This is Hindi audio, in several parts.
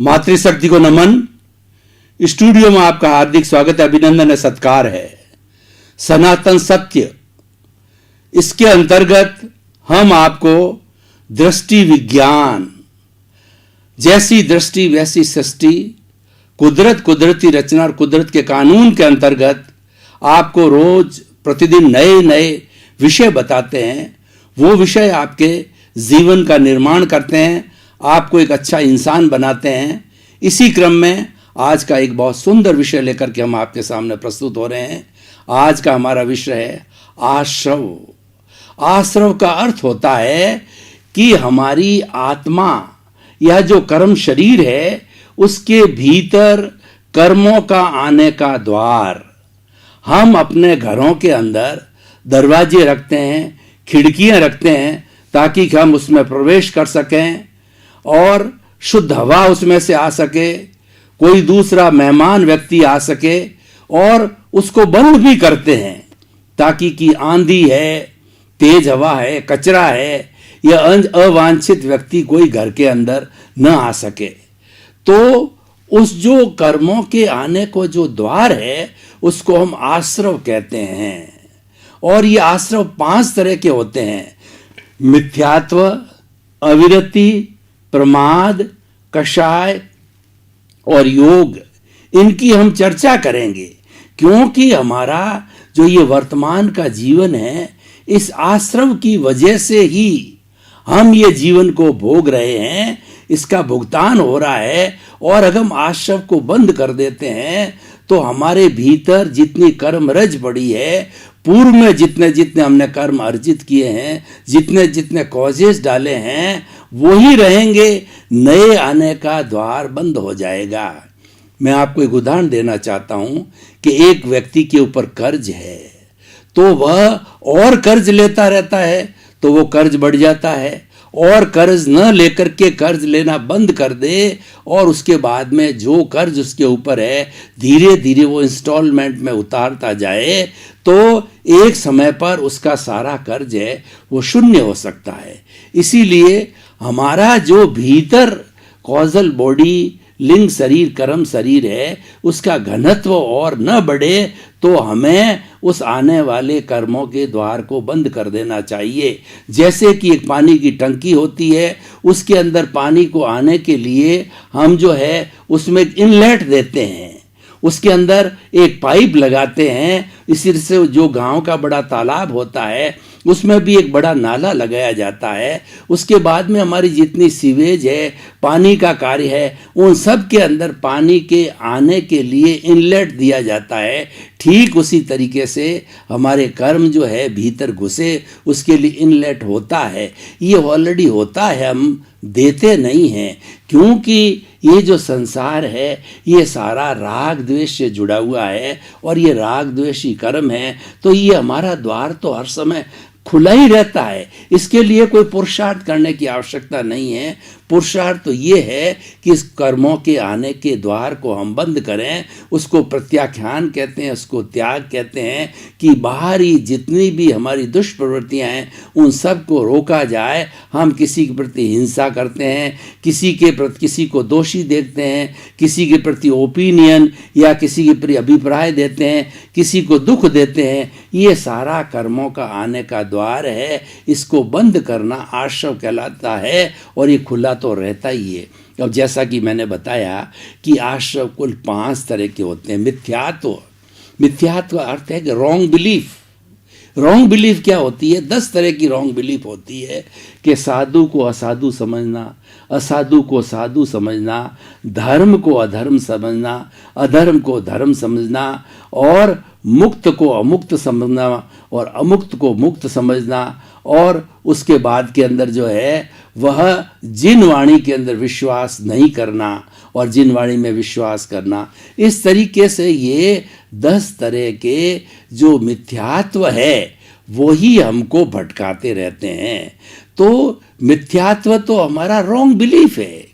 मातृशक्ति को नमन। स्टूडियो में आपका हार्दिक स्वागत है, अभिनंदन है, सत्कार है। सनातन सत्य, इसके अंतर्गत हम आपको दृष्टि विज्ञान, जैसी दृष्टि वैसी सृष्टि, कुदरत, कुदरती रचना और कुदरत के कानून के अंतर्गत आपको रोज प्रतिदिन नए नए विषय बताते हैं। वो विषय आपके जीवन का निर्माण करते हैं, आपको एक अच्छा इंसान बनाते हैं। इसी क्रम में आज का एक बहुत सुंदर विषय लेकर के हम आपके सामने प्रस्तुत हो रहे हैं। आज का हमारा विषय है आश्रव। आश्रव का अर्थ होता है कि हमारी आत्मा, यह जो कर्म शरीर है, उसके भीतर कर्मों का आने का द्वार। हम अपने घरों के अंदर दरवाजे रखते हैं, खिड़कियां रखते हैं, ताकि हम उसमें प्रवेश कर सकें और शुद्ध हवा उसमें से आ सके, कोई दूसरा मेहमान व्यक्ति आ सके, और उसको बंद भी करते हैं ताकि कि आंधी है, तेज हवा है, कचरा है, या अवांछित व्यक्ति कोई घर के अंदर न आ सके। तो उस जो कर्मों के आने को जो द्वार है, उसको हम आश्रव कहते हैं। और ये आश्रव 5 तरह के होते हैं: मिथ्यात्व, अविरति, प्रमाद, कषाय और योग। इनकी हम चर्चा करेंगे, क्योंकि हमारा जो ये वर्तमान का जीवन है, इस आश्रव की वजह से ही हम ये जीवन को भोग रहे हैं, इसका भुगतान हो रहा है। और अगर हम आश्रव को बंद कर देते हैं तो हमारे भीतर जितनी कर्म रज पड़ी है, पूर्व में जितने जितने हमने कर्म अर्जित किए हैं, जितने जितने कॉजेस डाले हैं, वही रहेंगे। नए आने का द्वार बंद हो जाएगा। मैं आपको एक उदाहरण देना चाहता हूं कि एक व्यक्ति के ऊपर कर्ज है, तो वह और कर्ज लेता रहता है, तो वो कर्ज बढ़ जाता है। और कर्ज न लेकर के कर्ज लेना बंद कर दे, और उसके बाद में जो कर्ज उसके ऊपर है, धीरे धीरे वो इंस्टॉलमेंट में उतारता जाए, तो एक समय पर उसका सारा कर्ज है वो शून्य हो सकता है। इसीलिए हमारा जो भीतर कॉजल बॉडी, लिंग शरीर, कर्म शरीर है, उसका घनत्व और न बढ़े, तो हमें उस आने वाले कर्मों के द्वार को बंद कर देना चाहिए। जैसे कि एक पानी की टंकी होती है, उसके अंदर पानी को आने के लिए हम जो है उसमें इनलेट देते हैं, उसके अंदर एक पाइप लगाते हैं। इसी से जो गांव का बड़ा तालाब होता है, उसमें भी एक बड़ा नाला लगाया जाता है। उसके बाद में हमारी जितनी सीवेज है, पानी का कार्य है, उन सब के अंदर पानी के आने के लिए इनलेट दिया जाता है। ठीक उसी तरीके से हमारे कर्म जो है भीतर घुसे, उसके लिए इनलेट होता है। ये ऑलरेडी होता है, हम देते नहीं हैं, क्योंकि ये जो संसार है, ये सारा राग द्वेष से जुड़ा हुआ है, और ये राग द्वेषी कर्म है। तो ये हमारा द्वार तो हर समय खुला ही रहता है। इसके लिए कोई पुरुषार्थ करने की आवश्यकता नहीं है। पुरुषार्थ तो ये है कि इस कर्मों के आने के द्वार को हम बंद करें। उसको प्रत्याख्यान कहते हैं, उसको त्याग कहते हैं, कि बाहरी जितनी भी हमारी दुष्प्रवृत्तियां हैं, उन सब को रोका जाए। हम किसी के प्रति हिंसा करते हैं, किसी के प्रति किसी को दोषी देखते हैं, किसी के प्रति ओपिनियन या किसी के प्रति अभिप्राय देते हैं, किसी को दुख देते हैं, ये सारा कर्मों का आने का द्वार है। इसको बंद करना आश्रव कहलाता है, और ये खुला तो रहता ही है। अब जैसा कि मैंने बताया कि आश्रव कुल 5 तरह के होते हैं। मिथ्यात्व, मिथ्यात्व का अर्थ है कि रॉन्ग बिलीफ। रॉन्ग बिलीफ क्या होती है? 10 तरह की रॉन्ग बिलीफ होती है कि साधु को असाधु समझना, असाधु को साधु समझना, धर्म को अधर्म समझना, अधर्म को धर्म समझना, और मुक्त को अमुक्त समझना, और अमुक्त को मुक्त समझना। और उसके बाद के अंदर जो है वह जिन वाणी के अंदर विश्वास नहीं करना और जिन वाणी में विश्वास करना। इस तरीके से ये 10 तरह के जो मिथ्यात्व है, वो ही हमको भटकाते रहते हैं। तो मिथ्यात्व तो हमारा रॉन्ग बिलीफ है,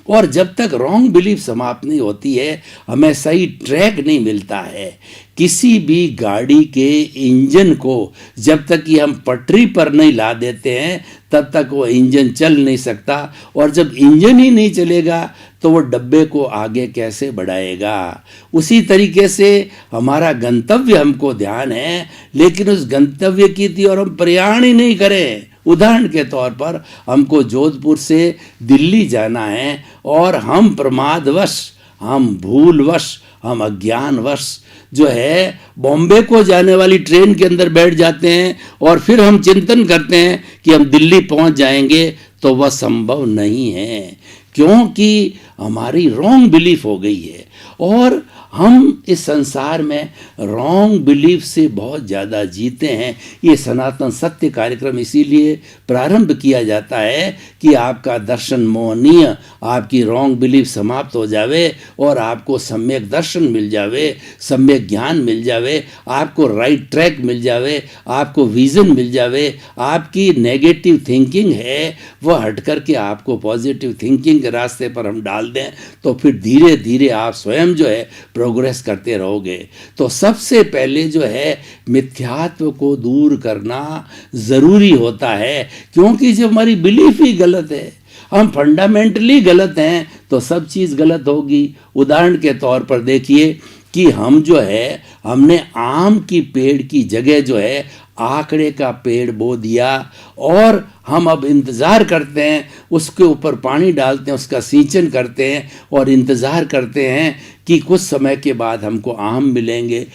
और जब तक रॉन्ग बिलीफ समाप्त नहीं होती है, हमें सही ट्रैक नहीं मिलता है। किसी भी गाड़ी के इंजन को जब तक कि हम पटरी पर नहीं ला देते हैं, तब तक वो इंजन चल नहीं सकता, और जब इंजन ही नहीं चलेगा तो वो डब्बे को आगे कैसे बढ़ाएगा। उसी तरीके से हमारा गंतव्य हमको ध्यान है, लेकिन उस गंतव्य की ओर हम प्रयाण ही नहीं करें। उदाहरण के तौर पर हमको जोधपुर से दिल्ली जाना है, और हम प्रमादवश, हम भूलवश, हम अज्ञानवश जो है बॉम्बे को जाने वाली ट्रेन के अंदर बैठ जाते हैं, और फिर हम चिंतन करते हैं कि हम दिल्ली पहुंच जाएंगे, तो वह संभव नहीं है, क्योंकि हमारी रॉन्ग बिलीफ हो गई है। और हम इस संसार में रॉन्ग बिलीफ से बहुत ज़्यादा जीते हैं। ये सनातन सत्य कार्यक्रम इसीलिए प्रारंभ किया जाता है कि आपका दर्शन मोहनीय, आपकी रॉन्ग बिलीफ समाप्त हो जावे और आपको सम्यक दर्शन मिल जावे, सम्यक ज्ञान मिल जावे, आपको राइट ट्रैक मिल जावे, आपको विज़न मिल जावे, आपकी नेगेटिव थिंकिंग है वह हट करके आपको पॉजिटिव थिंकिंग के रास्ते पर हम डाल दें, तो फिर धीरे धीरे आप स्वयं जो है प्रोग्रेस करते रहोगे। तो सबसे पहले जो है मिथ्यात्व को दूर करना ज़रूरी होता है, क्योंकि जब हमारी बिलीफ ही गलत है, हम फंडामेंटली गलत हैं, तो सब चीज़ गलत होगी। उदाहरण के तौर पर देखिए कि हम जो है, हमने आम की पेड़ की जगह जो है आकड़े का पेड़ बो दिया, और हम अब इंतज़ार करते हैं, उसके ऊपर पानी डालते हैं, उसका सिंचन करते हैं, और इंतज़ार करते हैं कि कुछ समय के बाद हमको आम मिलेंगे।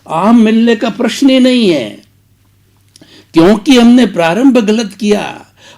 आम मिलने का प्रश्न ही नहीं है, क्योंकि हमने प्रारंभ गलत किया,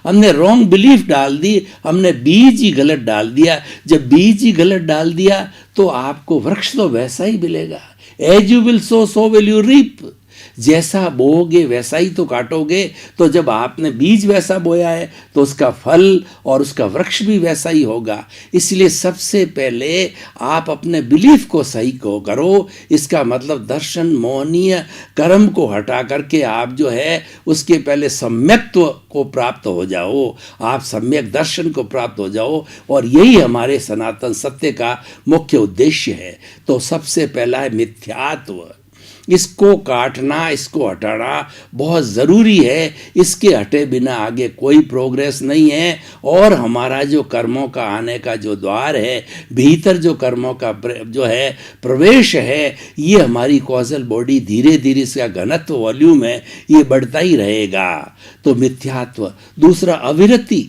हमने रॉन्ग बिलीफ डाल दी, हमने बीज ही गलत डाल दिया। जब बीज ही गलत डाल दिया तो आपको वृक्ष तो वैसा ही मिलेगा। As you will sow, so will you reap. जैसा बोओगे वैसा ही तो काटोगे। तो जब आपने बीज वैसा बोया है तो उसका फल और उसका वृक्ष भी वैसा ही होगा। इसलिए सबसे पहले आप अपने बिलीफ को सही को करो। इसका मतलब दर्शन मोहनीय कर्म को हटा करके आप जो है उसके पहले सम्यक्त्व को प्राप्त हो जाओ, आप सम्यक दर्शन को प्राप्त हो जाओ, और यही हमारे सनातन सत्य का मुख्य उद्देश्य है। तो सबसे पहला है मिथ्यात्व। इसको काटना, इसको हटाना बहुत ज़रूरी है। इसके हटे बिना आगे कोई प्रोग्रेस नहीं है। और हमारा जो कर्मों का आने का जो द्वार है, भीतर जो कर्मों का जो है प्रवेश है, ये हमारी कॉजल बॉडी धीरे धीरे इसका घनत्व वॉल्यूम है, ये बढ़ता ही रहेगा। तो मिथ्यात्व। दूसरा अविरति।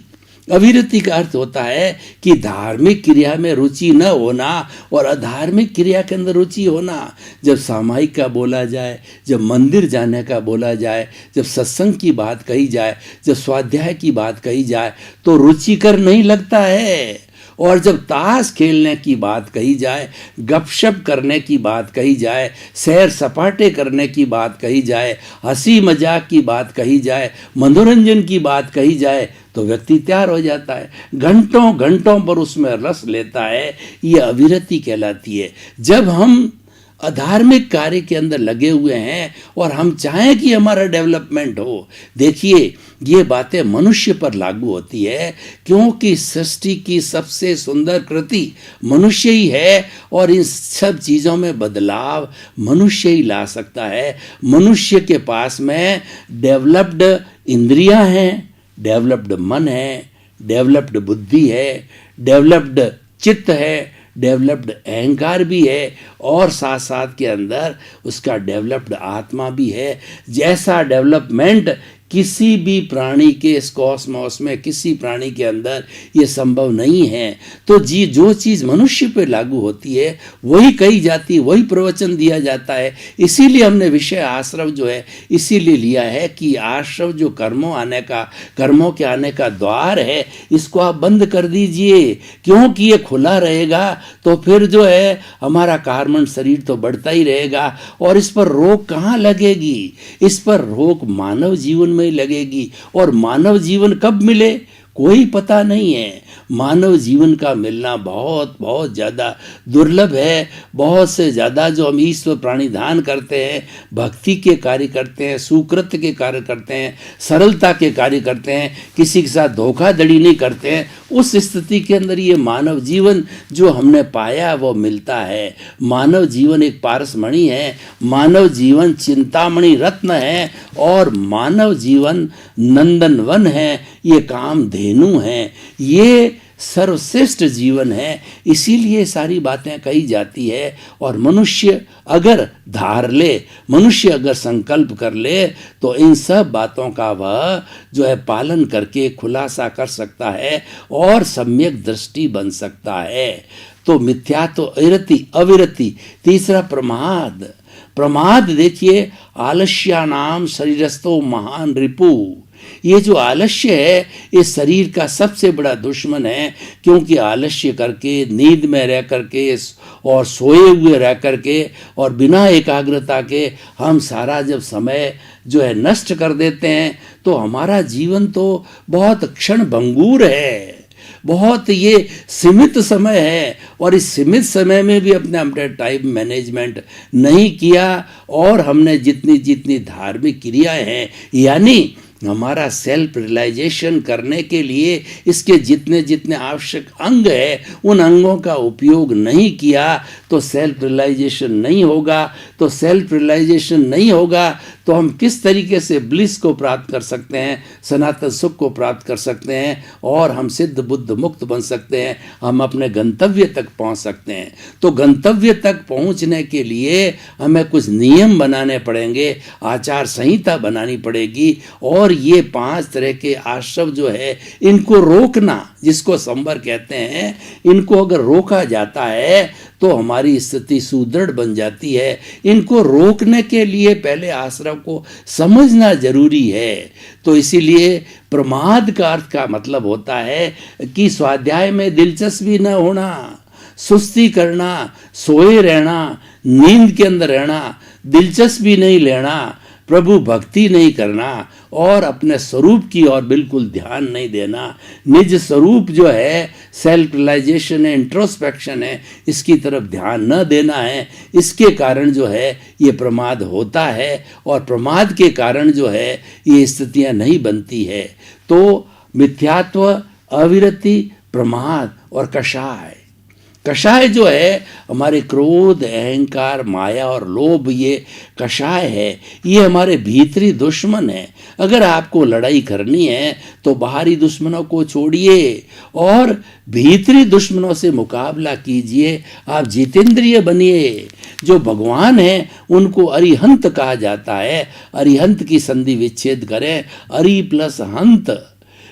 अविरति का अर्थ होता है कि धार्मिक क्रिया में रुचि न होना और अधार्मिक क्रिया के अंदर रुचि होना। जब सामायिक का बोला जाए, जब मंदिर जाने का बोला जाए, जब सत्संग की बात कही जाए, जब स्वाध्याय की बात कही जाए, तो रुचिकर नहीं लगता है। और जब ताश खेलने की बात कही जाए, गपशप करने की बात कही जाए, सैर सपाटे करने की बात कही जाए, हंसी मजाक की बात कही जाए, मनोरंजन की बात कही जाए, तो व्यक्ति तैयार हो जाता है, घंटों घंटों पर उसमें रस लेता है। ये अविरति कहलाती है। जब हम अधार्मिक कार्य के अंदर लगे हुए हैं और हम चाहें कि हमारा डेवलपमेंट हो, देखिए ये बातें मनुष्य पर लागू होती है, क्योंकि सृष्टि की सबसे सुंदर कृति मनुष्य ही है, और इन सब चीज़ों में बदलाव मनुष्य ही ला सकता है। मनुष्य के पास में डेवलप्ड इंद्रियां हैं, डेवलप्ड मन है, डेवलप्ड बुद्धि है, डेवलप्ड चित्त है, डेवलप्ड अहंकार भी है, और साथ साथ के अंदर उसका डेवलप्ड आत्मा भी है। जैसा डेवलपमेंट किसी भी प्राणी के इस कॉस्मॉस में, किसी प्राणी के अंदर ये संभव नहीं है। तो जो चीज़ मनुष्य पे लागू होती है वही कही जाती है, वही प्रवचन दिया जाता है। इसीलिए हमने विषय आश्रव जो है इसीलिए लिया है कि आश्रव जो कर्मों के आने का द्वार है, इसको आप बंद कर दीजिए, क्योंकि ये खुला रहेगा तो फिर जो है हमारा कार्बन शरीर तो बढ़ता ही रहेगा, और इस पर रोक कहाँ लगेगी? इस पर रोक मानव जीवन में लगेगी। और मानव जीवन कब मिले? कोई पता नहीं है। मानव जीवन का मिलना बहुत बहुत ज़्यादा दुर्लभ है। बहुत से ज़्यादा जो हम ईश्वर प्राणिधान करते हैं, भक्ति के कार्य करते हैं, सुकृत्य के कार्य करते हैं, सरलता के कार्य करते हैं, किसी के साथ धोखाधड़ी नहीं करते हैं, उस स्थिति के अंदर ये मानव जीवन जो हमने पाया वो मिलता है। मानव जीवन एक पारसमणि है, मानव जीवन चिंतामणि रत्न है, और मानव जीवन नंदनवन है, ये कामधेनु है, ये सर्वश्रेष्ठ जीवन है। इसीलिए सारी बातें कही जाती है। और मनुष्य अगर धार ले, मनुष्य अगर संकल्प कर ले, तो इन सब बातों का वह जो है पालन करके खुलासा कर सकता है और सम्यक दृष्टि बन सकता है। तो मिथ्या तो अविरति। तीसरा प्रमाद। प्रमाद देखिए, आलस्यानाम शरीरस्थो महान रिपु। ये जो आलस्य है, ये शरीर का सबसे बड़ा दुश्मन है, क्योंकि आलस्य करके, नींद में रह करके और सोए हुए रह करके और बिना एकाग्रता के हम सारा जब समय जो है नष्ट कर देते हैं, तो हमारा जीवन तो बहुत क्षण भंगुर है, बहुत ये सीमित समय है। और इस सीमित समय में भी अपने टाइम मैनेजमेंट नहीं किया, और हमने जितनी जितनी धार्मिक क्रियाएं हैं, यानी हमारा सेल्फ रियलाइजेशन करने के लिए इसके जितने जितने आवश्यक अंग है, उन अंगों का उपयोग नहीं किया, तो सेल्फ रियलाइजेशन नहीं होगा। तो सेल्फ रियलाइजेशन नहीं होगा तो हम किस तरीके से ब्लिस को प्राप्त कर सकते हैं, सनातन सुख को प्राप्त कर सकते हैं, और हम सिद्ध बुद्ध मुक्त बन सकते हैं, हम अपने गंतव्य तक पहुंच सकते हैं। तो गंतव्य तक पहुंचने के लिए हमें कुछ नियम बनाने पड़ेंगे, आचार संहिता बनानी पड़ेगी। और ये 5 तरह के आश्रम जो है, इनको रोकना, जिसको संवर कहते हैं, इनको अगर रोका जाता है तो हमारी स्थिति सुदृढ़ बन जाती है। इनको रोकने के लिए पहले आश्रम को समझना जरूरी है। तो इसीलिए प्रमाद का अर्थ का मतलब होता है कि स्वाध्याय में दिलचस्पी न होना, सुस्ती करना, सोए रहना, नींद के अंदर रहना, दिलचस्पी नहीं लेना, प्रभु भक्ति नहीं करना, और अपने स्वरूप की ओर बिल्कुल ध्यान नहीं देना। निज स्वरूप जो है, सेल्फ रियलाइजेशन है, इंट्रोस्पेक्शन है, इसकी तरफ ध्यान न देना है। इसके कारण जो है ये प्रमाद होता है, और प्रमाद के कारण जो है ये स्थितियां नहीं बनती है। तो मिथ्यात्व, अविरति, प्रमाद और कषाय। कषाय जो है हमारे क्रोध, अहंकार, माया और लोभ, ये कषाय है, ये हमारे भीतरी दुश्मन है। अगर आपको लड़ाई करनी है तो बाहरी दुश्मनों को छोड़िए और भीतरी दुश्मनों से मुकाबला कीजिए। आप जितेंद्रिय बनिए। जो भगवान है उनको अरिहंत कहा जाता है। अरिहंत की संधि विच्छेद करें, अरि प्लस हंत।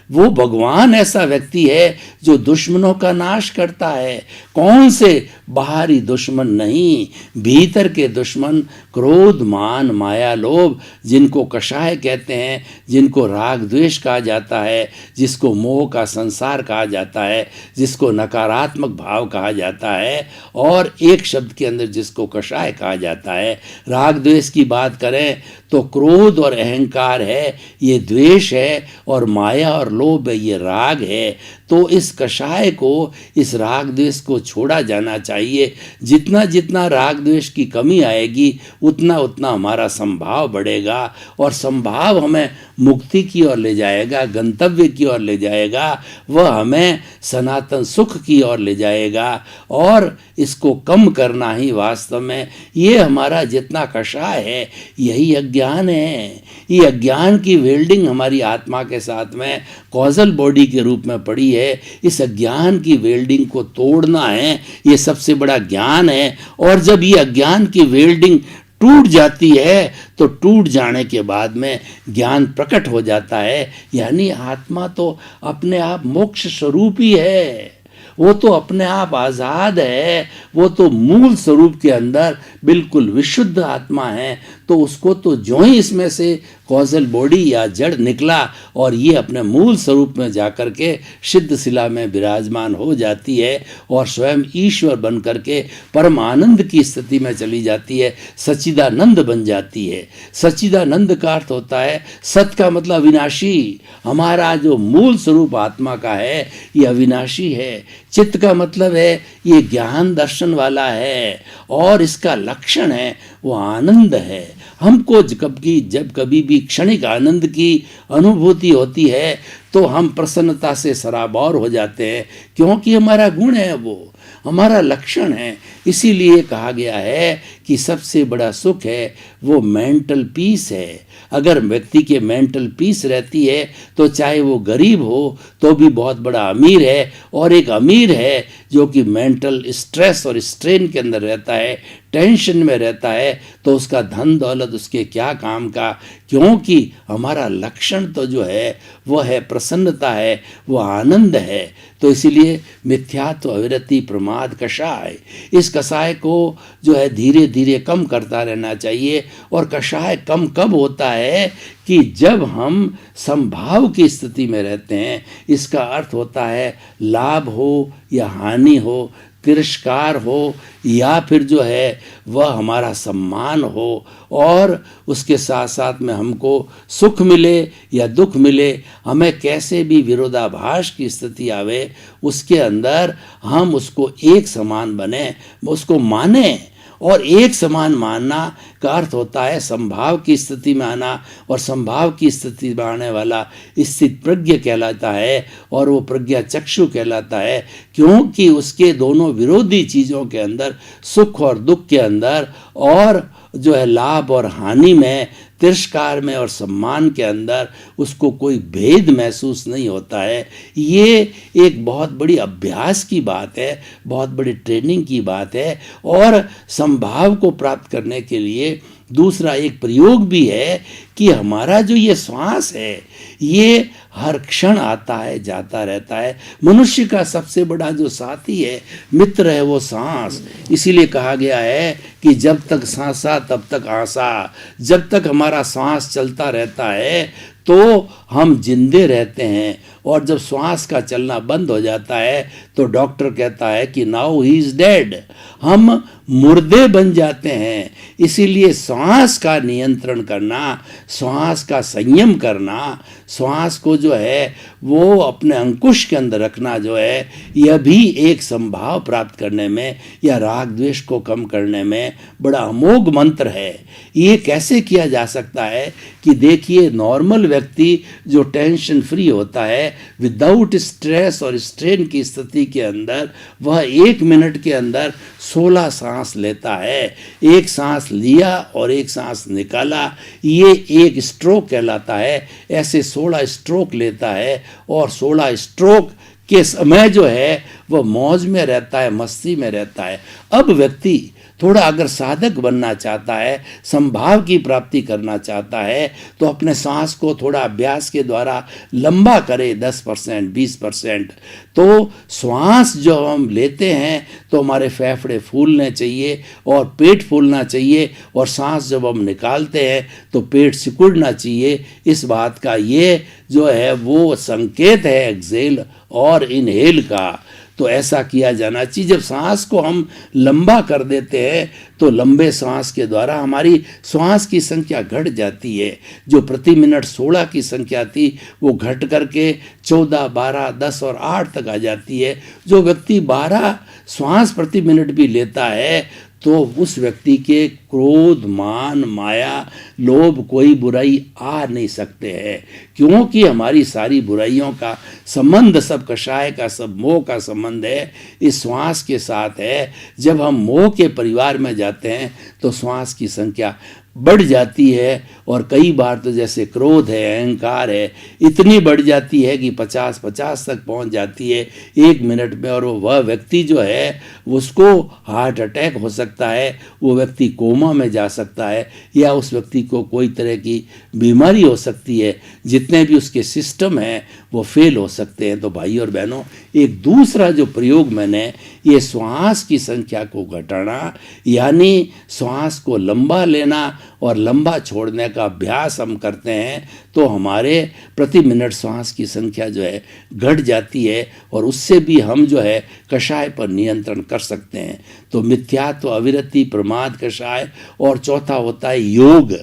वो भगवान ऐसा व्यक्ति है जो दुश्मनों का नाश करता है। कौन से? बाहरी दुश्मन नहीं, भीतर के दुश्मन, क्रोध, मान, माया, लोभ, जिनको कषाय कहते हैं, जिनको राग द्वेष कहा जाता है, जिसको मोह का संसार कहा जाता है, जिसको नकारात्मक भाव कहा जाता है, और एक शब्द के अंदर जिसको कषाय कहा जाता है। राग द्वेष की बात करें तो क्रोध और अहंकार है, ये द्वेष है, और माया और लोभ है, ये राग है। तो इस कषाय को, इस राग द्वेष को छोड़ा जाना चाहिए। जितना जितना राग द्वेष की कमी आएगी उतना उतना हमारा संभाव बढ़ेगा, और संभाव हमें मुक्ति की ओर ले जाएगा, गंतव्य की ओर ले जाएगा, वह हमें सनातन सुख की ओर ले जाएगा। और इसको कम करना ही वास्तव में ये हमारा जितना कषाय है, यही अज्ञान है। ये अज्ञान की वेल्डिंग हमारी आत्मा के साथ में कॉजल बॉडी के रूप में पड़ी है। इस अज्ञान की वेल्डिंग को तोड़ना है, ये सबसे बड़ा ज्ञान है। और जब ये अज्ञान की वेल्डिंग टूट जाती है तो टूट जाने के बाद में ज्ञान प्रकट हो जाता है। यानी आत्मा तो अपने आप मोक्ष स्वरूप ही है, वो तो अपने आप आज़ाद है, वो तो मूल स्वरूप के अंदर बिल्कुल विशुद्ध आत्मा है। तो उसको तो जो ही इसमें से कॉजल बॉडी या जड़ निकला और ये अपने मूल स्वरूप में जाकर के सिद्ध शिला में विराजमान हो जाती है और स्वयं ईश्वर बन करके परम आनंद की स्थिति में चली जाती है, सच्चिदानंद बन जाती है। सच्चिदानंद का अर्थ होता है, सत का मतलब अविनाशी। हमारा जो मूल स्वरूप आत्मा का है ये अविनाशी है। चित्त का मतलब है ये ज्ञान दर्शन वाला है और इसका लक्षण है वो आनंद है। हमको जब कभी भी क्षणिक आनंद की अनुभूति होती है तो हम प्रसन्नता से सराबोर हो जाते हैं, क्योंकि हमारा गुण है, वो हमारा लक्षण है। इसीलिए कहा गया है कि सबसे बड़ा सुख है वो मेंटल पीस है। अगर व्यक्ति के मेंटल पीस रहती है तो चाहे वो गरीब हो तो भी बहुत बड़ा अमीर है, और एक अमीर है जो कि मेंटल स्ट्रेस और स्ट्रेन के अंदर रहता है, टेंशन में रहता है, तो उसका धन दौलत उसके क्या काम का, क्योंकि हमारा लक्षण तो जो है वो है प्रसन्नता है, वो आनंद है। तो इसीलिए मिथ्यात्व अविरति प्रमाद कषाय, इस कषाय को जो है धीरे धीरे कम करता रहना चाहिए। और कषाय कम कब होता है कि जब हम समभाव की स्थिति में रहते हैं। इसका अर्थ होता है लाभ हो या हानि हो, तिरस्कार हो या फिर जो है वह हमारा सम्मान हो, और उसके साथ साथ में हमको सुख मिले या दुख मिले, हमें कैसे भी विरोधाभास की स्थिति आवे, उसके अंदर हम उसको एक समान बने, उसको माने। और एक समान मानना का अर्थ होता है संभाव की स्थिति में आना, और संभाव की स्थिति में आने वाला स्थित प्रज्ञ कहलाता है, और वो प्रज्ञा चक्षु कहलाता है, क्योंकि उसके दोनों विरोधी चीज़ों के अंदर, सुख और दुख के अंदर, और जो है लाभ और हानि में, तिरस्कार में और सम्मान के अंदर उसको कोई भेद महसूस नहीं होता है। ये एक बहुत बड़ी अभ्यास की बात है, बहुत बड़ी ट्रेनिंग की बात है। और संभाव को प्राप्त करने के लिए दूसरा एक प्रयोग भी है कि हमारा जो ये श्वास है ये हर क्षण आता है जाता रहता है। मनुष्य का सबसे बड़ा जो साथी है, मित्र है, वो सांस। इसीलिए कहा गया है कि जब तक सांसा तब तक आशा, जब तक हमारा सांस चलता रहता है तो हम जिंदे रहते हैं, और जब श्वास का चलना बंद हो जाता है तो डॉक्टर कहता है कि नाउ ही इज डेड, हम मुर्दे बन जाते हैं। इसीलिए श्वास का नियंत्रण करना, श्वास का संयम करना, श्वास को जो है वो अपने अंकुश के अंदर रखना जो है, यह भी एक संभाव प्राप्त करने में या राग द्वेष को कम करने में बड़ा अमोघ मंत्र है। ये कैसे किया जा सकता है कि देखिए, नॉर्मल व्यक्ति जो टेंशन फ्री होता है, विदाउट स्ट्रेस और स्ट्रेन की स्थिति के अंदर, वह 1 मिनट के अंदर 16 सांस लेता है। एक सांस लिया और एक सांस निकाला, ये एक स्ट्रोक कहलाता है। ऐसे 16 स्ट्रोक लेता है, और 16 स्ट्रोक के समय जो है वह मौज में रहता है, मस्ती में रहता है। अब व्यक्ति थोड़ा अगर साधक बनना चाहता है, संभाव की प्राप्ति करना चाहता है, तो अपने सांस को थोड़ा अभ्यास के द्वारा लंबा करे, 10%, 20%। तो श्वास जो हम लेते हैं तो हमारे फेफड़े फूलने चाहिए और पेट फूलना चाहिए, और सांस जब हम निकालते हैं तो पेट सिकुड़ना चाहिए। इस बात का ये जो है वो संकेत है एक्सेल और इनहेल का। तो ऐसा किया जाना चाहिए। जब सांस को हम लंबा कर देते हैं तो लंबे सांस के द्वारा हमारी श्वास की संख्या घट जाती है। जो प्रति मिनट 16 की संख्या थी वो घट करके 14, 12, 10 और 8 तक आ जाती है। जो व्यक्ति 12 श्वास प्रति मिनट भी लेता है तो उस व्यक्ति के क्रोध, मान, माया, लोभ, कोई बुराई आ नहीं सकते हैं, क्योंकि हमारी सारी बुराइयों का संबंध, सब कषाय का, सब मोह का संबंध है, इस श्वास के साथ है। जब हम मोह के परिवार में जाते हैं तो श्वास की संख्या बढ़ जाती है, और कई बार तो जैसे क्रोध है, अहंकार है, इतनी बढ़ जाती है कि 50 तक पहुंच जाती है 1 मिनट में, और वह व्यक्ति जो है उसको हार्ट अटैक हो सकता है, वो व्यक्ति कोमा में जा सकता है, या उस व्यक्ति को कोई तरह की बीमारी हो सकती है। जितने भी उसके सिस्टम हैं वो फेल हो सकते हैं। तो भाई और बहनों, एक दूसरा जो प्रयोग मैंने, ये श्वास की संख्या को घटाना, यानी श्वास को लंबा लेना और लंबा छोड़ने का अभ्यास हम करते हैं तो हमारे प्रति मिनट श्वास की संख्या जो है घट जाती है और उससे भी हम जो है कषाय पर नियंत्रण कर सकते हैं। तो मिथ्यात्व, अविरति, प्रमाद, कषाय और चौथा होता है योग।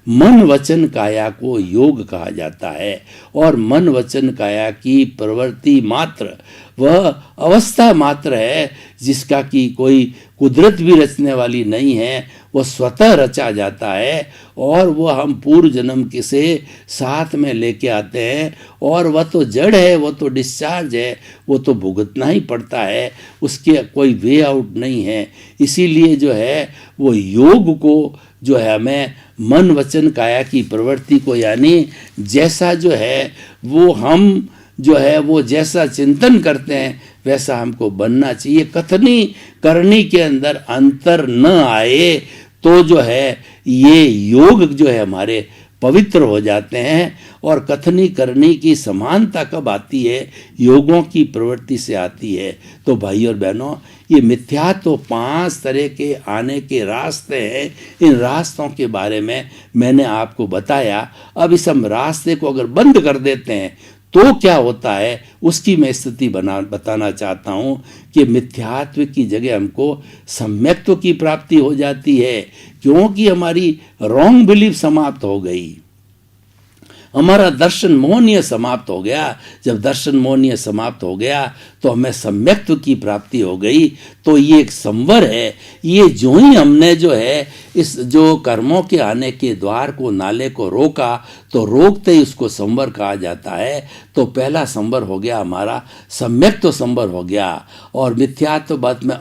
मन वचन काया को योग कहा जाता है और मन वचन काया की प्रवृत्ति मात्र वह अवस्था मात्र है जिसका कि कोई कुदरत भी रचने वाली नहीं है, वह स्वतः रचा जाता है और वह हम पूर्व जन्म के से साथ में लेके आते हैं और वह तो जड़ है, वह तो डिस्चार्ज है, वो तो भुगतना ही पड़ता है, उसके कोई वे आउट नहीं है। इसीलिए जो है वो योग को जो है हमें मन वचन काया की प्रवृत्ति को यानी जैसा जो है वो हम जो है वो जैसा चिंतन करते हैं वैसा हमको बनना चाहिए। कथनी करनी के अंदर अंतर न आए तो जो है ये योग जो है हमारे पवित्र हो जाते हैं। और कथनी करनी की समानता कब आती है? योगों की प्रवृत्ति से आती है। तो भाई और बहनों, ये मिथ्या तो 5 तरह के आने के रास्ते हैं। इन रास्तों के बारे में मैंने आपको बताया। अब इस हम रास्ते को अगर बंद कर देते हैं तो क्या होता है उसकी मैं स्थिति बताना चाहता हूँ कि मिथ्यात्व की जगह हमको सम्यक्त्व की प्राप्ति हो जाती है, क्योंकि हमारी रॉन्ग बिलीफ समाप्त हो गई, हमारा दर्शन मोहनीय समाप्त हो गया। जब दर्शन मोहनीय समाप्त हो गया तो हमें सम्यक्त्व की प्राप्ति हो गई। तो ये एक संवर है। ये जो ही हमने जो है इस जो कर्मों के आने के द्वार को, नाले को रोका, तो रोकते ही उसको संवर कहा जाता है। तो पहला संवर हो गया हमारा सम्यक्त्व संवर हो गया। और मिथ्यात्ववाद में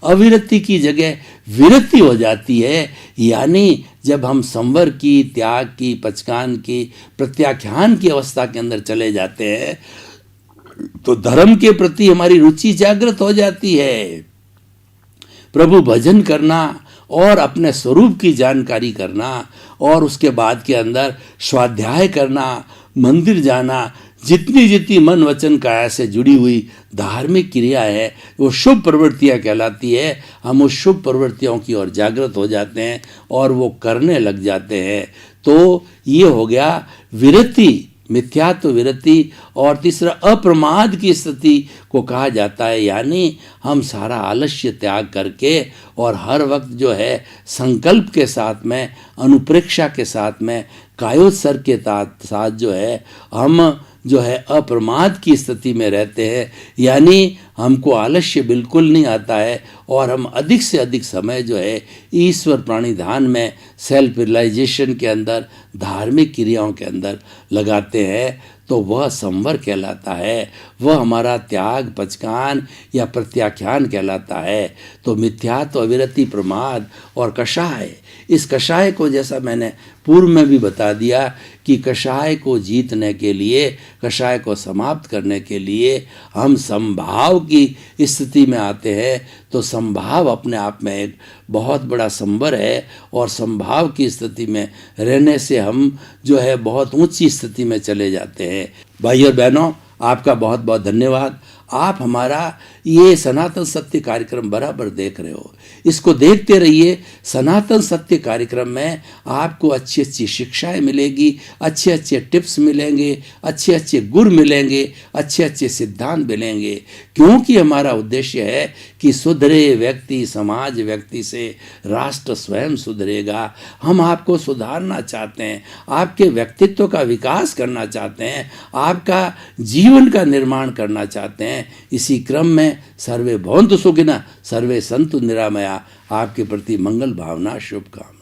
अविरति की जगह विरति हो जाती है। यानी जब हम संवर की, त्याग की, पचकान की, प्रत्याख्यान की अवस्था के अंदर चले जाते हैं तो धर्म के प्रति हमारी रुचि जागृत हो जाती है। प्रभु भजन करना और अपने स्वरूप की जानकारी करना और उसके बाद के अंदर स्वाध्याय करना, मंदिर जाना, जितनी मन वचन काया से जुड़ी हुई धार्मिक क्रिया है वो शुभ प्रवृत्तियां कहलाती है। हम उस शुभ प्रवृत्तियों की ओर जागृत हो जाते हैं और वो करने लग जाते हैं। तो ये हो गया विरति, मिथ्यात्व विरति। और तीसरा अप्रमाद की स्थिति को कहा जाता है, यानी हम सारा आलस्य त्याग करके और हर वक्त जो है संकल्प के साथ में, अनुप्रेक्षा के साथ में, कायोत्सर्ग के साथ जो है हम जो है अप्रमाद की स्थिति में रहते हैं। यानी हमको आलस्य बिल्कुल नहीं आता है और हम अधिक से अधिक समय जो है ईश्वर प्राणिधान में, सेल्फ रियलाइजेशन के अंदर, धार्मिक क्रियाओं के अंदर लगाते हैं। तो वह संवर कहलाता है, वह हमारा त्याग, पचकान या प्रत्याख्यान कहलाता है। तो मिथ्यात्व, अविरति, प्रमाद और कषाय, इस कषाय को जैसा मैंने पूर्व में भी बता दिया कि कषाय को जीतने के लिए, कषाय को समाप्त करने के लिए हम संभाव की स्थिति में आते हैं। तो संभाव अपने आप में एक बहुत बड़ा संवर है और संभाव की स्थिति में रहने से हम जो है बहुत ऊंची स्थिति में चले जाते हैं। भाई और बहनों, आपका बहुत बहुत धन्यवाद। आप हमारा ये सनातन सत्य कार्यक्रम बराबर देख रहे हो, इसको देखते रहिए। सनातन सत्य कार्यक्रम में आपको अच्छी अच्छी शिक्षाएं मिलेगी, अच्छे अच्छे टिप्स मिलेंगे, अच्छे अच्छे गुर मिलेंगे, अच्छे अच्छे सिद्धांत मिलेंगे। क्योंकि हमारा उद्देश्य है कि सुधरे व्यक्ति, समाज व्यक्ति से राष्ट्र स्वयं सुधरेगा। हम आपको सुधारना चाहते हैं, आपके व्यक्तित्व का विकास करना चाहते हैं, आपका जीवन का निर्माण करना चाहते हैं। इसी क्रम में सर्वे भवन्तु सुखिनः, सर्वे सन्तु निरामया। आपके प्रति मंगल भावना, शुभकामना।